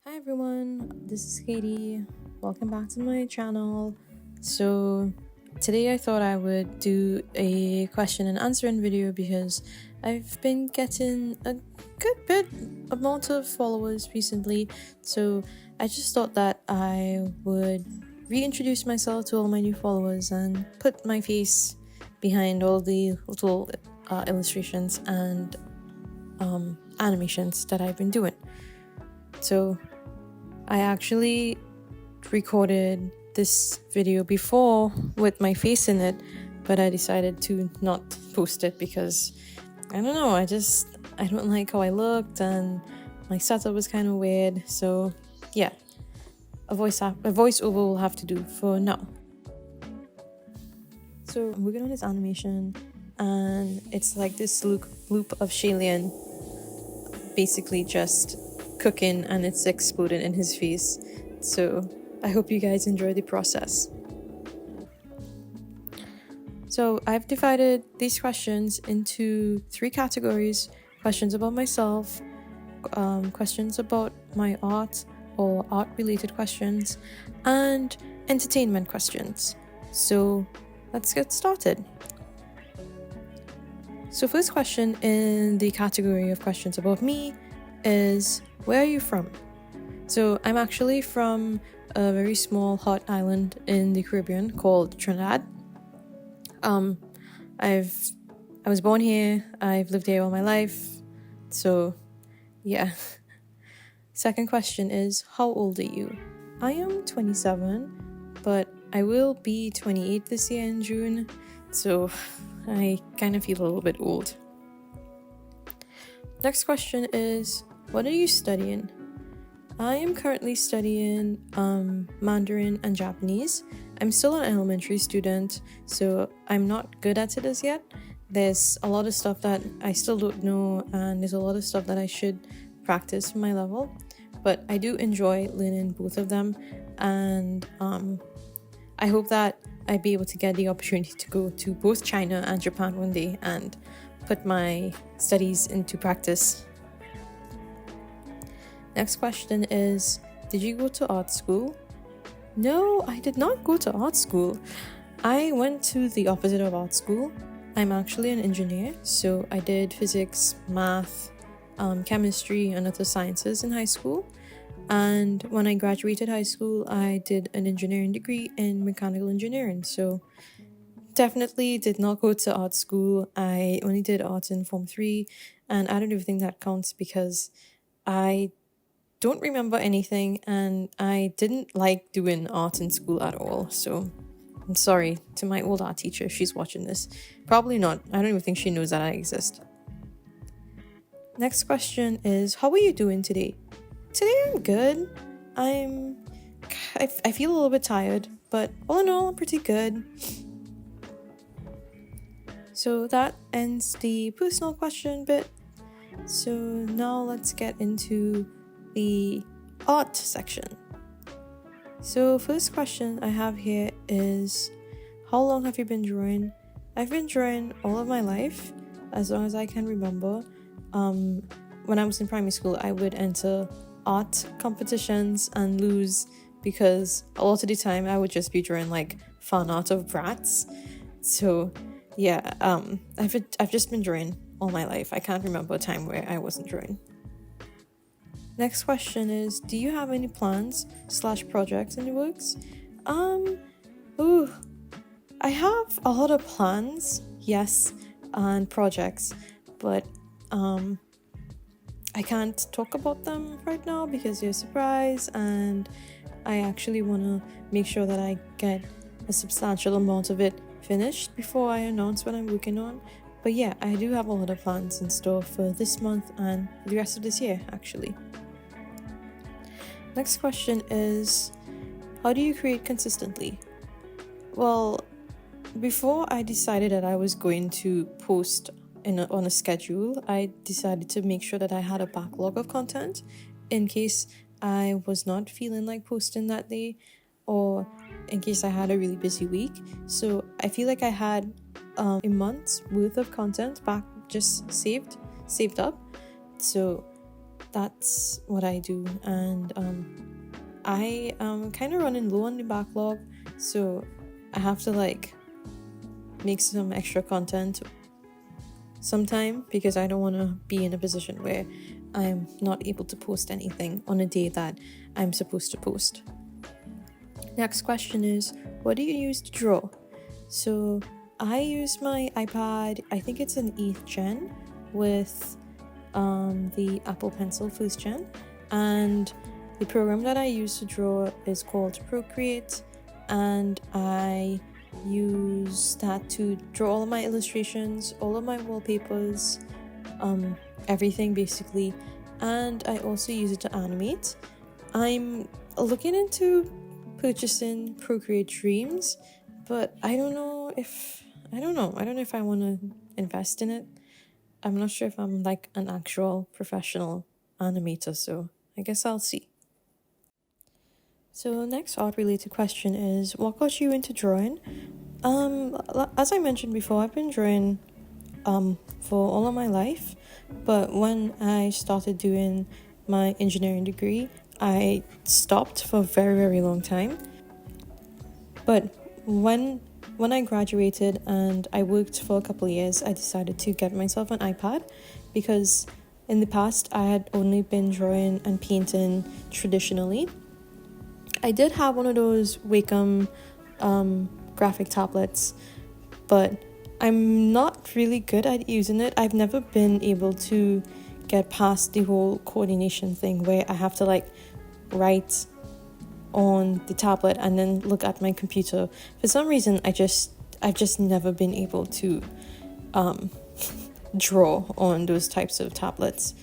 Hi everyone, this is Kadie. Welcome back to my channel. So today I thought I would do a question and answering video because I've been getting a good bit amount of followers recently. So I just thought that I would reintroduce myself to all my new followers and put my face behind all the little illustrations and animations that I've been doing. So I actually recorded this video before with my face in it, but I decided to not post it because I don't know, I don't like how I looked and my setup was kind of weird. So yeah, a voiceover will have to do for now. So I'm working on this animation and it's like this loop of Shailene basically just cooking and it's exploding in his face. So I hope you guys enjoy the process. So I've divided these questions into 3 categories: questions about myself, questions about my art or art related questions, and entertainment questions. So let's get started. So first question in the category of questions about me is, where are you from? So I'm actually from a very small hot island in the Caribbean called Trinidad. I was born here. I've lived here all my life. So yeah. Second question is, how old are you? I am 27, but I will be 28 this year in June. So I kind of feel a little bit old. Next question is, what are you studying? I am currently studying Mandarin and Japanese. I'm still an elementary student, so I'm not good at it as yet. There's a lot of stuff that I still don't know, and there's a lot of stuff that I should practice for my level. But I do enjoy learning both of them, and I hope that I'd be able to get the opportunity to go to both China and Japan one day and put my studies into practice. Next question is, did you go to art school? No, I did not go to art school. I went to the opposite of art school. I'm actually an engineer, so I did physics, math, chemistry, and other sciences in high school. And when I graduated high school, I did an engineering degree in mechanical engineering. So definitely did not go to art school. I only did art in Form 3, and I don't even think that counts because I don't remember anything and I didn't like doing art in school at all. So I'm sorry to my old art teacher if she's watching this. Probably not. I don't even think she knows that I exist. Next question is, how are you doing today? Today I'm good. I feel a little bit tired, but all in all, I'm pretty good. So that ends the personal question bit. So now let's get into the art section. So first question I have here is, how long have you been drawing? I've been drawing all of my life, as long as I can remember. When I was in primary school, I would enter art competitions and lose because a lot of the time I would just be drawing like fan art of brats. So yeah, I've just been drawing all my life. I can't remember a time where I wasn't drawing. Next question is, do you have any plans / projects in the works? I have a lot of plans, yes, and projects, but I can't talk about them right now because they're a surprise, and I actually want to make sure that I get a substantial amount of it finished before I announce what I'm working on. But yeah, I do have a lot of plans in store for this month and the rest of this year, actually. Next question is, how do you create consistently? Well, before I decided that I was going to post on a schedule, I decided to make sure that I had a backlog of content in case I was not feeling like posting that day or in case I had a really busy week. So I feel like I had a month's worth of content back just saved up. So that's what I do. And I am kind of running low on the backlog, so I have to like make some extra content sometime because I don't want to be in a position where I'm not able to post anything on a day that I'm supposed to post. Next question is, what do you use to draw? So I use my iPad, I think it's an 8th gen with the Apple Pencil 1st gen, and the program that I use to draw is called Procreate, and I use that to draw all of my illustrations, all of my wallpapers, everything basically, and I also use it to animate. I'm looking into purchasing Procreate Dreams, but I don't know if I want to invest in it. I'm not sure if I'm like an actual professional animator, so I guess I'll see. So next art related question is, what got you into drawing? As I mentioned before, I've been drawing for all of my life, but when I started doing my engineering degree, I stopped for a very, very long time. But when I graduated and I worked for a couple of years, I decided to get myself an iPad because in the past I had only been drawing and painting traditionally. I did have one of those Wacom graphic tablets, but I'm not really good at using it. I've never been able to get past the whole coordination thing where I have to like write on the tablet and then look at my computer. For some reason, I've just never been able to draw on those types of tablets.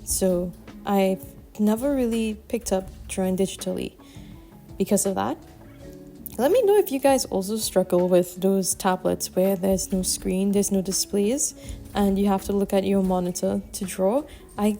So I've never really picked up drawing digitally because of that. Let me know if you guys also struggle with those tablets where there's no screen, there's no displays, and you have to look at your monitor to draw. I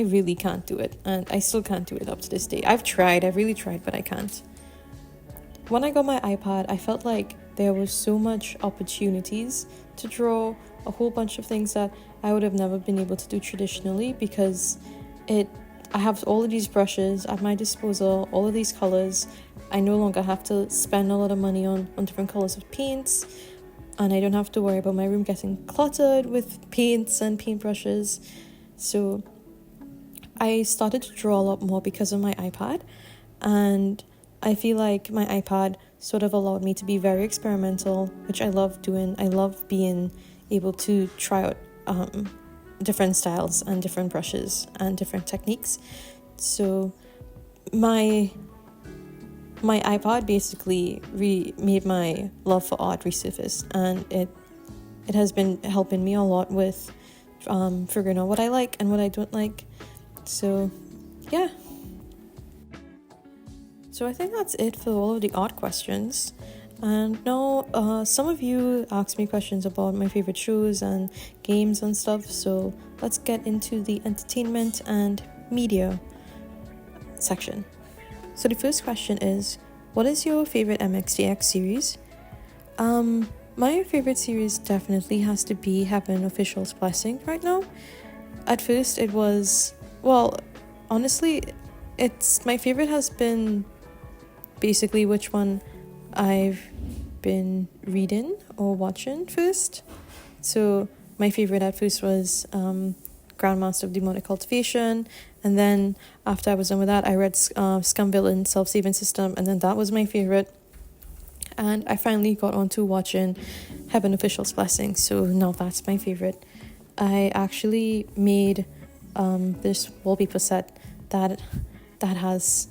really can't do it, and I still can't do it up to this day. I've really tried, but I can't. When I got my iPad, I felt like there was so much opportunities to draw a whole bunch of things that I would have never been able to do traditionally because I have all of these brushes at my disposal, all of these colors. I no longer have to spend a lot of money on different colors of paints, and I don't have to worry about my room getting cluttered with paints and paintbrushes. So I started to draw a lot more because of my iPad, and I feel like my iPad sort of allowed me to be very experimental, which I love doing. I love being able to try out different styles and different brushes and different techniques. So my iPad basically made my love for art resurface, and it has been helping me a lot with figuring out what I like and what I don't like. So yeah, so I think that's it for all of the art questions. And now some of you asked me questions about my favorite shows and games and stuff, so let's get into the entertainment and media section. So the first question is, what is your favorite MXDX series? My favorite series definitely has to be Heaven Official's Blessing right now. At first it was, well, honestly, my favorite has been basically which one I've been reading or watching first. So my favorite at first was Grandmaster of Demonic Cultivation, and then after I was done with that, I read Scum Villain Self-Saving System, and then that was my favorite. And I finally got on to watching Heaven Official's Blessing, so now that's my favorite. I actually made this wallpaper set that has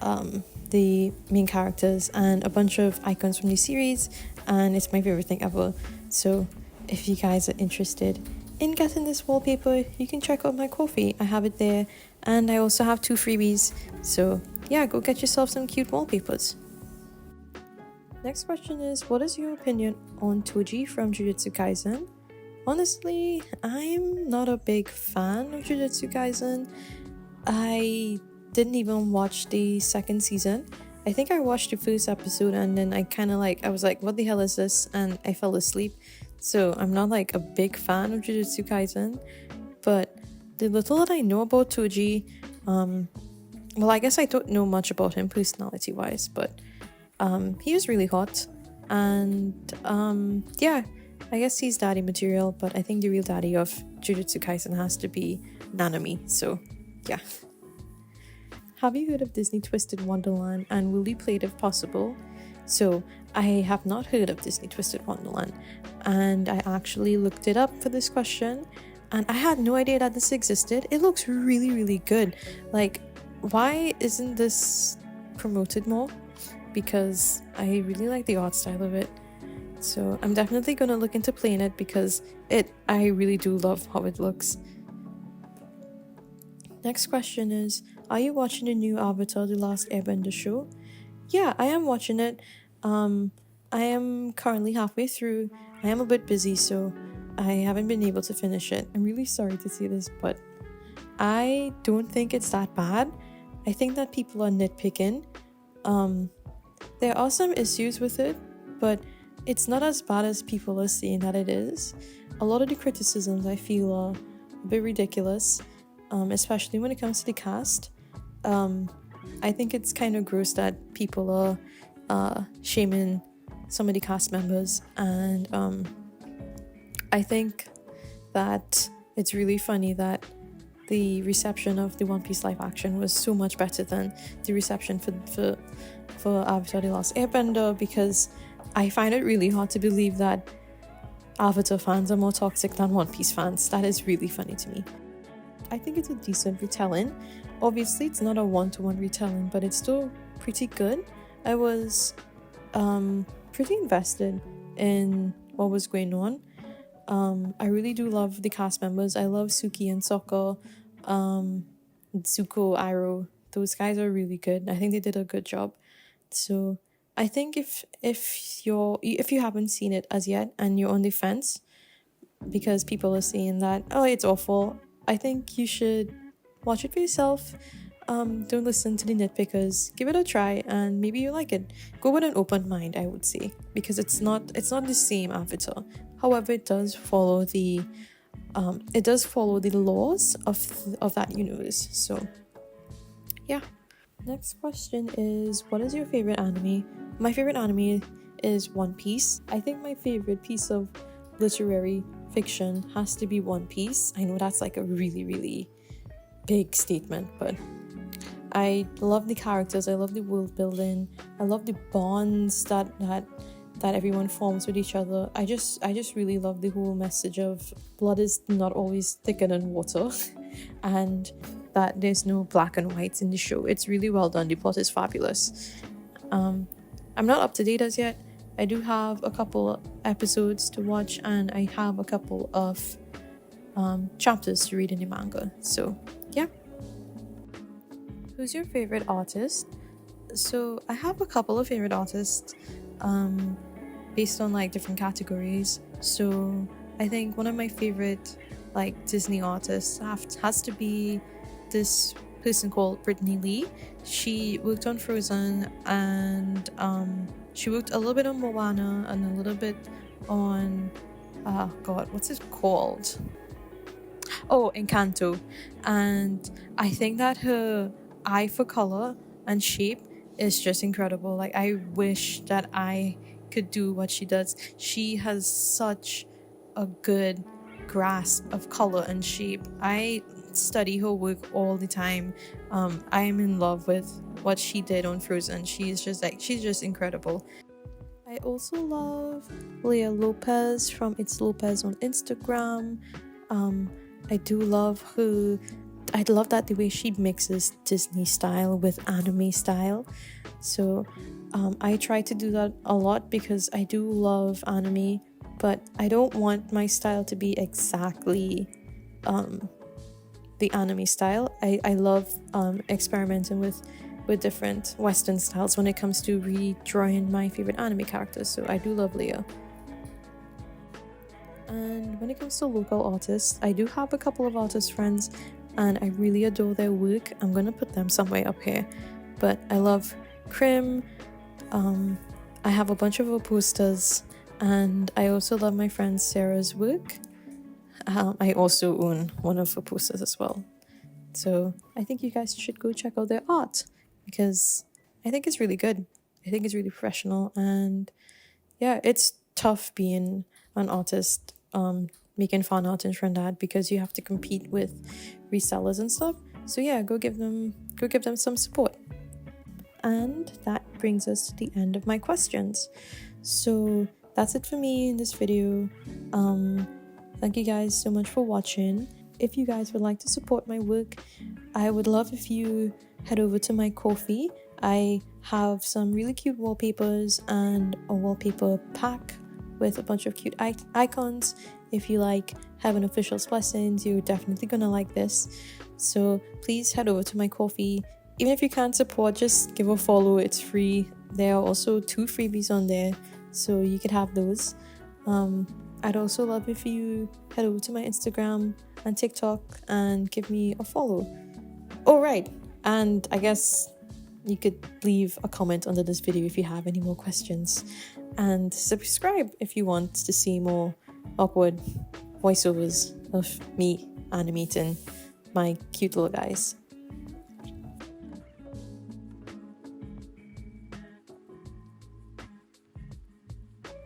the main characters and a bunch of icons from the series, and it's my favorite thing ever. So if you guys are interested in getting this wallpaper, you can check out my Ko-fi. I have it there, and I also have 2 freebies, so yeah, go get yourself some cute wallpapers. Next question is, what is your opinion on Toji from Jujutsu Kaisen? Honestly, I'm not a big fan of Jujutsu Kaisen. I didn't even watch the 2nd season. I think I watched the first episode and then I was like, what the hell is this? And I fell asleep. So I'm not like a big fan of Jujutsu Kaisen, but the little that I know about Toji, well, I guess I don't know much about him personality wise, but he was really hot, and yeah, I guess he's daddy material, but I think the real daddy of Jujutsu Kaisen has to be Nanami, so yeah. Have you heard of Disney Twisted Wonderland, and will you play it if possible? So I have not heard of Disney Twisted Wonderland, and I actually looked it up for this question, and I had no idea that this existed. It looks really, really good. Like, why isn't this promoted more? Because I really like the art style of it. So I'm definitely gonna look into playing it because I really do love how it looks. Next question is, are you watching the new Avatar The Last Airbender show? Yeah, I am watching it. I am currently halfway through. I am a bit busy, so I haven't been able to finish it. I'm really sorry to say this, but I don't think it's that bad. I think that people are nitpicking. There are some issues with it, but it's not as bad as people are saying that it is. A lot of the criticisms I feel are a bit ridiculous, especially when it comes to the cast. I think it's kind of gross that people are shaming some of the cast members, and I think that it's really funny that the reception of the One Piece live action was so much better than the reception for Avatar The Last Airbender, because I find it really hard to believe that Avatar fans are more toxic than One Piece fans. That is really funny to me. I think it's a decent retelling. Obviously, it's not a one-to-one retelling, but it's still pretty good. I was pretty invested in what was going on. I really do love the cast members. I love Suki and Sokka, Zuko, Iroh. Those guys are really good. I think they did a good job. So I think if you haven't seen it as yet and you're on the fence because people are saying that, oh, it's awful, I think you should watch it for yourself. Don't listen to the nitpickers. Give it a try, and maybe you like it. Go with an open mind, I would say, because it's not the same Avatar. However, it does follow the laws of that universe. So, yeah. Next question is, what is your favorite anime? My favorite anime is One Piece. I think my favorite piece of literary fiction has to be One Piece. I know that's like a really, really big statement, but I love the characters, I love the world building, I love the bonds that everyone forms with each other. I just really love the whole message of blood is not always thicker than water and that there's no black and whites in the show. It's really well done. The plot is fabulous. I'm not up to date as yet. I do have a couple episodes to watch, and I have a couple of chapters to read in the manga. So yeah. Who's your favorite artist? So I have a couple of favorite artists based on like different categories. So I think one of my favorite like Disney artists has to be this person called Brittany Lee. She worked on Frozen, and she worked a little bit on Moana and a little bit on what's it called? Oh, Encanto. And I think that her eye for color and shape is just incredible. Like, I wish that I could do what she does. She has such a good grasp of color and shape. I study her work all the time. I am in love with what she did on Frozen. She's just incredible. I also love Leah Lopez from It's Lopez on Instagram. I do love her. I love that the way she mixes Disney style with anime style. So I try to do that a lot because I do love anime, but I don't want my style to be exactly the anime style. I love experimenting with different Western styles when it comes to redrawing my favorite anime characters. So I do love Leah. And when it comes to local artists, I do have a couple of artist friends and I really adore their work. I'm gonna put them somewhere up here. But I love Krim. I have a bunch of her posters, and I also love my friend Sarah's work. I also own one of her posters as well. So I think you guys should go check out their art because I think it's really good. I think it's really professional, and yeah, it's tough being an artist, making fan art and Trinidad because you have to compete with resellers and stuff. So yeah, go give them some support. And that brings us to the end of my questions. So that's it for me in this video. Thank you guys so much for watching. If you guys would like to support my work, I would love if you head over to my Ko-fi. I have some really cute wallpapers and a wallpaper pack with a bunch of cute icons. If you like Heaven Officials Blessings, you're definitely gonna like this. So please head over to my Ko-fi. Even if you can't support, just give a follow. It's free. There are also 2 freebies on there, so you could have those. I'd also love if you head over to my Instagram and TikTok and give me a follow. Oh, right. And I guess you could leave a comment under this video if you have any more questions. And subscribe if you want to see more awkward voiceovers of me animating my cute little guys.